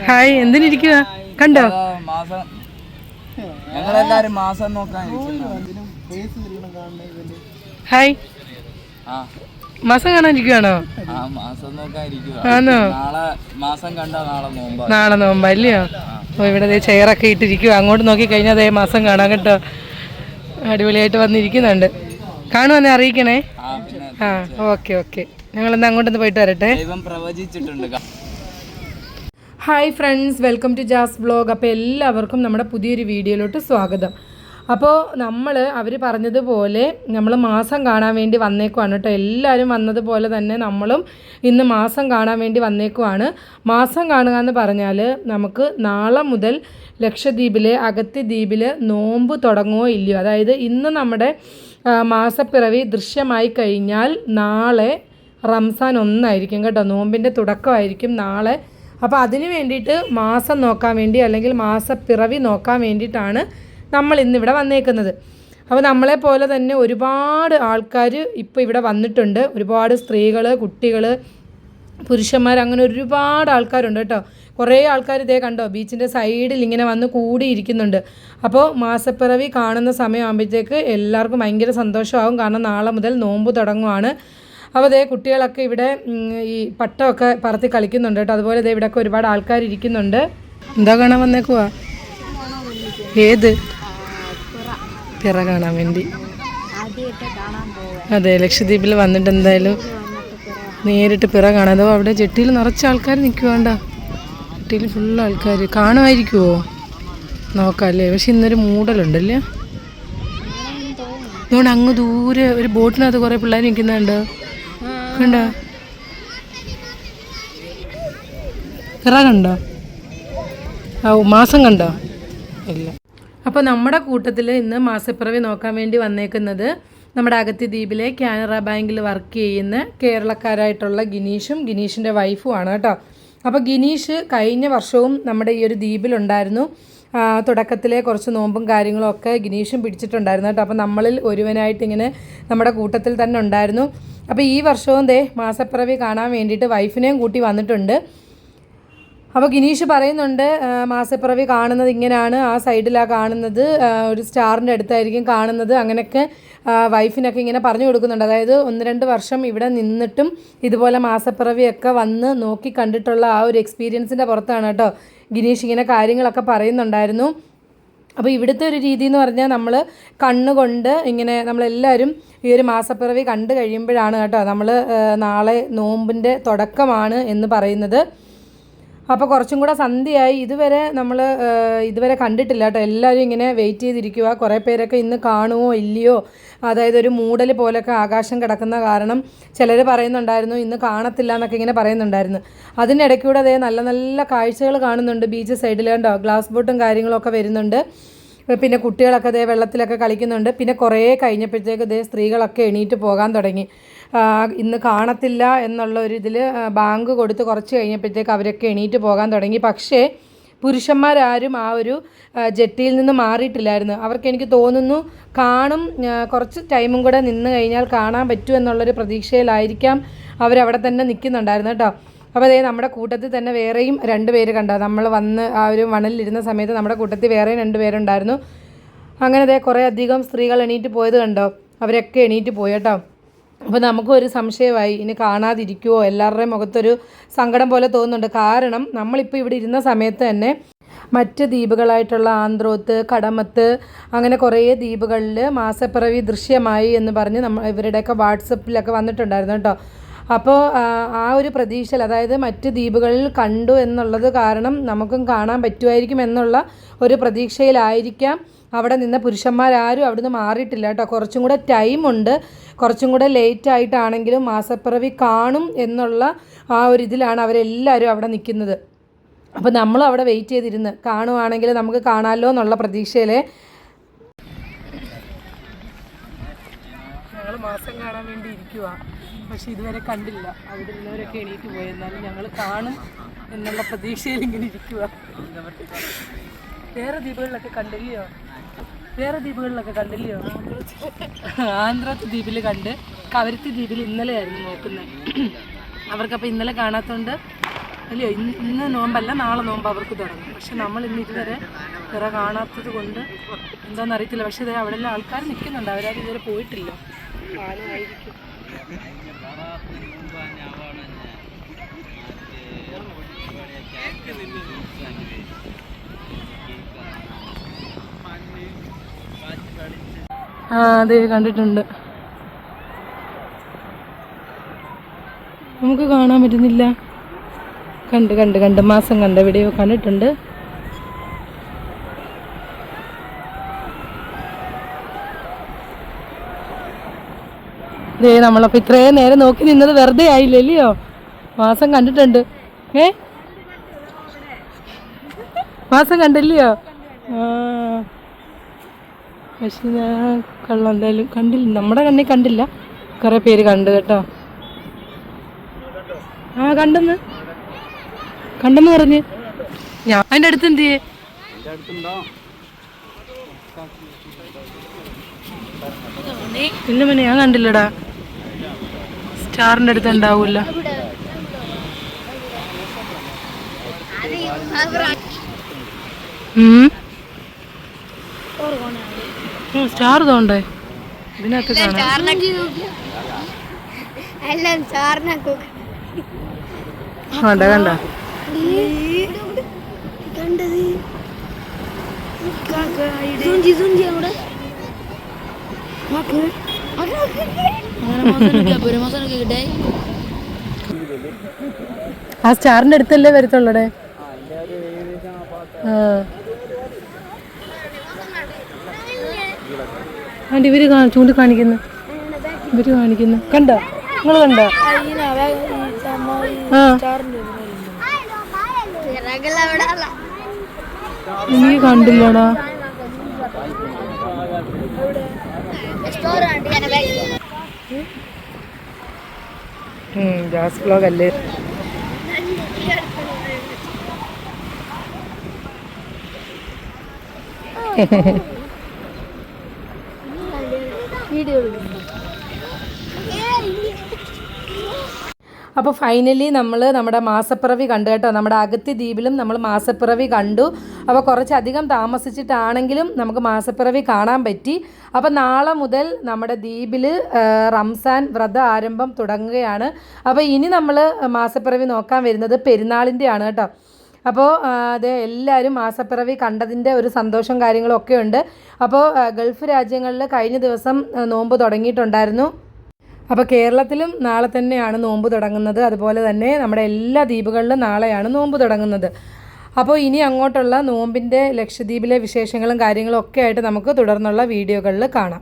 Hi, എന്തിനിരിക്കുക? കണ്ടോ? ഞങ്ങളെല്ലാരും മാസം നോക്കാൻ. ഹായ്, മാസം കാണാനിരിക്കുവാണോ? ആണോ? നാളെ നോമ്പാ അല്ലയോ? ഓ, ഇവിടെ ചെയറൊക്കെ ഇട്ടിരിക്കുക. അങ്ങോട്ട് നോക്കി കഴിഞ്ഞാൽ അതേ മാസം കാണാം കേട്ടോ. അടിപൊളിയായിട്ട് വന്നിരിക്കുന്നുണ്ട്. കാണുമെന്നെ അറിയിക്കണേ. ആ, ഓക്കെ ഓക്കെ. ഞങ്ങളെന്നാൽ അങ്ങോട്ടൊന്ന് പോയിട്ട് വരട്ടെ. Hi friends, welcome to Jaz vlog. അപ്പോൾ എല്ലാവർക്കും നമ്മുടെ പുതിയൊരു വീഡിയോയിലോട്ട് സ്വാഗതം. അപ്പോൾ അവർ പറഞ്ഞതുപോലെ നമ്മൾ മാസം കാണാൻ വേണ്ടി വന്നേക്കുവാണ് കേട്ടോ. എല്ലാവരും വന്നതുപോലെ തന്നെ നമ്മളും ഇന്ന് മാസം കാണാൻ വേണ്ടി വന്നേക്കുവാണ്. മാസം കാണുക എന്ന് പറഞ്ഞാൽ നമുക്ക് നാളെ മുതൽ ലക്ഷദ്വീപിലെ അഗത്തി ദ്വീപിൽ നോമ്പ് തുടങ്ങുമോ ഇല്ലയോ, അതായത് ഇന്ന് നമ്മുടെ മാസപ്പിറവി ദൃശ്യമായി കഴിഞ്ഞാൽ നാളെ റംസാൻ 1 കേട്ടോ. നോമ്പിൻ്റെ തുടക്കമായിരിക്കും നാളെ. അപ്പോൾ അതിന് വേണ്ടിയിട്ട് മാസം നോക്കാൻ വേണ്ടി അല്ലെങ്കിൽ മാസപ്പിറവി നോക്കാൻ വേണ്ടിയിട്ടാണ് നമ്മൾ ഇന്നിവിടെ വന്നേക്കുന്നത്. അപ്പോൾ നമ്മളെപ്പോലെ തന്നെ ഒരുപാട് ആൾക്കാർ ഇപ്പോൾ ഇവിടെ വന്നിട്ടുണ്ട്. ഒരുപാട് സ്ത്രീകൾ, കുട്ടികൾ, പുരുഷന്മാർ, അങ്ങനെ ഒരുപാട് ആൾക്കാരുണ്ട് കേട്ടോ. കുറേ ആൾക്കാർ ഇതേ കണ്ടോ, ബീച്ചിൻ്റെ സൈഡിൽ ഇങ്ങനെ വന്ന് കൂടിയിരിക്കുന്നുണ്ട്. അപ്പോൾ മാസപ്പിറവി കാണുന്ന സമയമാകുമ്പോഴത്തേക്ക് എല്ലാവർക്കും ഭയങ്കര സന്തോഷമാകും. കാരണം നാളെ മുതൽ നോമ്പ് തുടങ്ങുവാണ്. അപ്പോൾ അതേ കുട്ടികളൊക്കെ ഇവിടെ ഈ പട്ടമൊക്കെ പറത്തി കളിക്കുന്നുണ്ട് കേട്ടോ. അതുപോലെ ഇതേ ഇവിടെയൊക്കെ ഒരുപാട് ആൾക്കാർ ഇരിക്കുന്നുണ്ട്. എന്താ കാണാൻ വന്നേക്കുവാ? ഏത് പിറ കാണാൻ വേണ്ടി? അതെ, ലക്ഷദ്വീപിൽ വന്നിട്ട് എന്തായാലും നേരിട്ട് പിറ കാണാതോ. അവിടെ ജെട്ടിയിൽ നിറച്ച ആൾക്കാർ നിൽക്കുവാണ്ട. ജെട്ടിയിൽ ഫുള്ള് ആൾക്കാർ കാണുമായിരിക്കുമോ നോക്കാം അല്ലേ. പക്ഷെ ഇന്നൊരു മൂടലുണ്ടല്ലേ. അതുകൊണ്ട് അങ്ങ് ദൂരെ ഒരു ബോട്ടിനകത്ത് കുറേ പിള്ളേർ നിൽക്കുന്നുണ്ട്. കണ്ടോ? പിറ കണ്ടോ? മാസം കണ്ടോ? ഇല്ല. അപ്പോൾ നമ്മുടെ കൂട്ടത്തിൽ ഇന്ന് മാസപ്പിറവി നോക്കാൻ വേണ്ടി വന്നേക്കുന്നത് നമ്മുടെ അഗത്തി ദ്വീപിലെ കാനറ ബാങ്കിൽ വർക്ക് ചെയ്യുന്ന കേരളക്കാരായിട്ടുള്ള ഗിനീഷിൻ്റെ വൈഫുമാണ് കേട്ടോ. അപ്പോൾ ഗിനീഷ് കഴിഞ്ഞ വർഷവും നമ്മുടെ ഈ ഒരു ദ്വീപിലുണ്ടായിരുന്നു. തുടക്കത്തിലെ കുറച്ച് നോമ്പും കാര്യങ്ങളും ഒക്കെ ഗിനീഷും പിടിച്ചിട്ടുണ്ടായിരുന്നു കേട്ടോ. അപ്പോൾ നമ്മളിൽ ഒരുവനായിട്ട് ഇങ്ങനെ നമ്മുടെ കൂട്ടത്തിൽ തന്നെ ഉണ്ടായിരുന്നു. അപ്പോൾ ഈ വർഷവും മാസപ്പിറവി കാണാൻ വേണ്ടിയിട്ട് വൈഫിനെയും കൂട്ടി വന്നിട്ടുണ്ട്. അപ്പോൾ ഗിനീഷ് പറയുന്നുണ്ട് മാസപ്പിറവി കാണുന്നത് ഇങ്ങനെയാണ്, ആ സൈഡിലാണ് കാണുന്നത്, ഒരു സ്റ്റാറിൻ്റെ അടുത്തായിരിക്കും കാണുന്നത്, അങ്ങനെയൊക്കെ വൈഫിനൊക്കെ ഇങ്ങനെ പറഞ്ഞു കൊടുക്കുന്നുണ്ട്. അതായത് 1-2 വർഷം ഇവിടെ നിന്നിട്ടും ഇതുപോലെ മാസപ്പിറവിയൊക്കെ വന്ന് നോക്കി കണ്ടിട്ടുള്ള ആ ഒരു എക്സ്പീരിയൻസിൻ്റെ പുറത്താണ് കേട്ടോ ഗിനീഷ് ഇങ്ങനെ കാര്യങ്ങളൊക്കെ പറയുന്നുണ്ടായിരുന്നു. അപ്പോൾ ഇവിടുത്തെ ഒരു രീതി എന്ന് പറഞ്ഞാൽ നമ്മൾ കണ്ണുകൊണ്ട് ഇങ്ങനെ നമ്മളെല്ലാവരും ഈ ഒരു മാസപ്പിറവി കണ്ടു കഴിയുമ്പോഴാണ് കേട്ടോ നമ്മൾ നാളെ നോമ്പിൻ്റെ തുടക്കമാണ് എന്ന് പറയുന്നത്. അപ്പോൾ കുറച്ചും കൂടെ സന്ധ്യയായി. ഇതുവരെ കണ്ടിട്ടില്ല കേട്ടോ. എല്ലാവരും ഇങ്ങനെ വെയിറ്റ് ചെയ്തിരിക്കുക. കുറേ പേരൊക്കെ ഇന്ന് കാണുമോ ഇല്ലയോ, അതായത് ഒരു മൂടൽ പോലൊക്കെ ആകാശം കിടക്കുന്ന കാരണം ചിലർ പറയുന്നുണ്ടായിരുന്നു ഇന്ന് കാണത്തില്ല എന്നൊക്കെ ഇങ്ങനെ പറയുന്നുണ്ടായിരുന്നു. അതിനിടയ്ക്കൂടെ നല്ല നല്ല കാഴ്ചകൾ കാണുന്നുണ്ട്. ബീച്ച് സൈഡിൽ കണ്ടോ ഗ്ലാസ് ബോട്ടും കാര്യങ്ങളൊക്കെ വരുന്നുണ്ട്. പിന്നെ കുട്ടികളൊക്കെ വെള്ളത്തിലൊക്കെ കളിക്കുന്നുണ്ട്. പിന്നെ കുറേ കഴിഞ്ഞപ്പോഴത്തേക്ക് സ്ത്രീകളൊക്കെ എണീറ്റ് പോകാൻ തുടങ്ങി. ഇന്ന് കാണത്തില്ല എന്നുള്ള ഒരു ഇതിൽ ബാങ്ക് കൊടുത്ത് കുറച്ച് കഴിഞ്ഞപ്പോഴത്തേക്ക് അവരൊക്കെ എണീറ്റ് പോകാൻ തുടങ്ങി. പക്ഷേ പുരുഷന്മാരാരും ആ ഒരു ജെട്ടിയിൽ നിന്ന് മാറിയിട്ടില്ലായിരുന്നു. അവർക്ക് എനിക്ക് തോന്നുന്നു കാണും, കുറച്ച് ടൈമും കൂടെ നിന്ന് കഴിഞ്ഞാൽ കാണാൻ പറ്റും എന്നുള്ളൊരു പ്രതീക്ഷയിലായിരിക്കാം അവരവിടെ തന്നെ നിൽക്കുന്നുണ്ടായിരുന്നു കേട്ടോ. അപ്പോൾ നമ്മുടെ കൂട്ടത്തിൽ തന്നെ വേറെയും 2 പേര് കണ്ടോ. നമ്മൾ വന്ന് ആ ഒരു മണലിലിരുന്ന സമയത്ത് നമ്മുടെ കൂട്ടത്തിൽ വേറെയും 2 പേരുണ്ടായിരുന്നു. അങ്ങനെ കുറേ അധികം സ്ത്രീകൾ എണീറ്റ് പോയത് കണ്ടോ. അവരൊക്കെ എണീറ്റ് പോയി കേട്ടോ. അപ്പോൾ നമുക്കൊരു സംശയമായി, ഇനി കാണാതിരിക്കുമോ, എല്ലാവരുടെയും മുഖത്തൊരു സങ്കടം പോലെ തോന്നുന്നുണ്ട്. കാരണം നമ്മളിപ്പോൾ ഇവിടെ ഇരുന്ന സമയത്ത് തന്നെ മറ്റ് ദ്വീപുകളായിട്ടുള്ള ആന്ത്രോത്ത്, കടമത്ത്, അങ്ങനെ കുറേ ദ്വീപുകളിൽ മാസപ്പിറവി ദൃശ്യമായി എന്ന് പറഞ്ഞ് ഇവരുടെയൊക്കെ വാട്സപ്പിലൊക്കെ വന്നിട്ടുണ്ടായിരുന്നു കേട്ടോ. അപ്പോൾ ആ ഒരു പ്രതീക്ഷയിൽ, അതായത് മറ്റ് ദ്വീപുകളിൽ കണ്ടു എന്നുള്ളത് കാരണം നമുക്കും കാണാൻ പറ്റുമായിരിക്കും എന്നുള്ള ഒരു പ്രതീക്ഷയിലായിരിക്കാം അവിടെ നിന്ന് പുരുഷന്മാരാരും അവിടെ നിന്ന് മാറിയിട്ടില്ല കേട്ടോ. കുറച്ചും കൂടെ ടൈമുണ്ട്, കുറച്ചും കൂടെ ലേറ്റായിട്ടാണെങ്കിലും മാസപ്പിറവി കാണും എന്നുള്ള ആ ഒരു ഇതിലാണ് അവരെല്ലാവരും അവിടെ നിൽക്കുന്നത്. അപ്പോൾ നമ്മളും അവിടെ വെയിറ്റ് ചെയ്തിരുന്ന് കാണുവാണെങ്കിൽ നമുക്ക് കാണാമല്ലോ എന്നുള്ള പ്രതീക്ഷയിൽ ഞങ്ങൾ മാസം കാണാൻ വേണ്ടി ഇരിക്കുക. പക്ഷെ ഇതുവരെ കണ്ടില്ല. അവിടെ ഉള്ളവരൊക്കെ എണീറ്റ് പോയി. എന്നാലും ഞങ്ങൾ കാണും എന്നുള്ള പ്രതീക്ഷയിൽ ഇങ്ങനെ ഇരിക്കുക. വേറെ ദ്വീപുകളിലൊക്കെ കണ്ടില്ലയോ? ആന്ധ്രാത്ത് ദ്വീപിൽ കണ്ട്, കവരത്തി ദ്വീപിൽ ഇന്നലെയായിരുന്നു നോക്കുന്നത്. അവർക്കപ്പോൾ ഇന്നലെ കാണാത്തതുകൊണ്ട് അല്ലയോ? ഇന്ന് നോമ്പല്ല, നാളെ നോമ്പ് അവർക്ക് തുടങ്ങും. പക്ഷെ നമ്മൾ ഇന്ന് ഇതുവരെ പിറ കാണാത്തത് കൊണ്ട് എന്താണെന്ന് അറിയത്തില്ല. പക്ഷേ ഇതേ അവിടെ എല്ലാം ആൾക്കാർ നിൽക്കുന്നുണ്ട്, അവരാരും ഇതുവരെ പോയിട്ടില്ല. ആയിരിക്കും. അതെ, കണ്ടിട്ടുണ്ട്. നമുക്ക് കാണാൻ പറ്റുന്നില്ല. കണ്ട് മാസം കണ്ട വീഡിയോ കണ്ടിട്ടുണ്ട്. ദേ നമ്മളപ്പോൾ ഇത്രയും നേരം നോക്കി നിന്നത് വെറുതെ ആയില്ലല്ലയോ? മാസം കണ്ടിട്ടുണ്ട്. മാസം കണ്ടില്ലയോ? പക്ഷെ ഞാൻ എന്തായാലും കണ്ടില്ല, നമ്മുടെ കണ്ണിൽ കണ്ടില്ല. കുറേ പേര് കണ്ടു കേട്ടോ. കണ്ടെന്ന് പറഞ്ഞ് ഞാൻ അതിൻ്റെ അടുത്ത് എന്ത് ചെയ്യേ? ഇല്ല മോനെ, ഞാൻ കണ്ടില്ലടാ. സ്റ്റാറിൻ്റെ അടുത്ത് ഉണ്ടാവൂല. സ്റ്റാർ തോണ്ടേ ഇതിനകത്ത് കാണാം. കണ്ട ആ സ്റ്റാറിന്റെ അടുത്തല്ലേ വരത്തുള്ളടേ. ആൻറ്റി ഇവര് ചൂണ്ടിക്കാണിക്കുന്നു, ഇവര് കാണിക്കുന്നു. കണ്ടോ? നിങ്ങൾ കണ്ടോ? നീ കണ്ടില്ലടാ. ഗ്യാസ് ബ്ലോഗ് അല്ലേ? അപ്പോൾ ഫൈനലി നമ്മൾ നമ്മുടെ മാസപ്പിറവി കണ്ടു കേട്ടോ. നമ്മുടെ അഗത്തി ദ്വീപിലും നമ്മൾ മാസപ്പിറവി കണ്ടു. അപ്പോൾ കുറച്ചധികം താമസിച്ചിട്ടാണെങ്കിലും നമുക്ക് മാസപ്പിറവി കാണാൻ പറ്റി. അപ്പോൾ നാളെ മുതൽ നമ്മുടെ ദ്വീപിൽ റംസാൻ വ്രത ആരംഭം തുടങ്ങുകയാണ്. അപ്പോൾ ഇനി നമ്മൾ മാസപ്പിറവി നോക്കാൻ വരുന്നത് പെരുന്നാളിൻ്റെ ആണ് കേട്ടോ. അപ്പോൾ അത് എല്ലാവരും മാസപ്പിറവി കണ്ടതിൻ്റെ ഒരു സന്തോഷം കാര്യങ്ങളും ഒക്കെ ഉണ്ട്. അപ്പോൾ ഗൾഫ് രാജ്യങ്ങളിൽ കഴിഞ്ഞ ദിവസം നോമ്പ് തുടങ്ങിയിട്ടുണ്ടായിരുന്നു. അപ്പോൾ കേരളത്തിലും നാളെ തന്നെയാണ് നോമ്പ് തുടങ്ങുന്നത്. അതുപോലെ തന്നെ നമ്മുടെ എല്ലാ ദ്വീപുകളിലും നാളെയാണ് നോമ്പ് തുടങ്ങുന്നത്. അപ്പോൾ ഇനി അങ്ങോട്ടുള്ള നോമ്പിൻ്റെ ലക്ഷദ്വീപിലെ വിശേഷങ്ങളും കാര്യങ്ങളും ഒക്കെ ആയിട്ട് നമുക്ക് തുടർന്നുള്ള വീഡിയോകളിൽ കാണാം.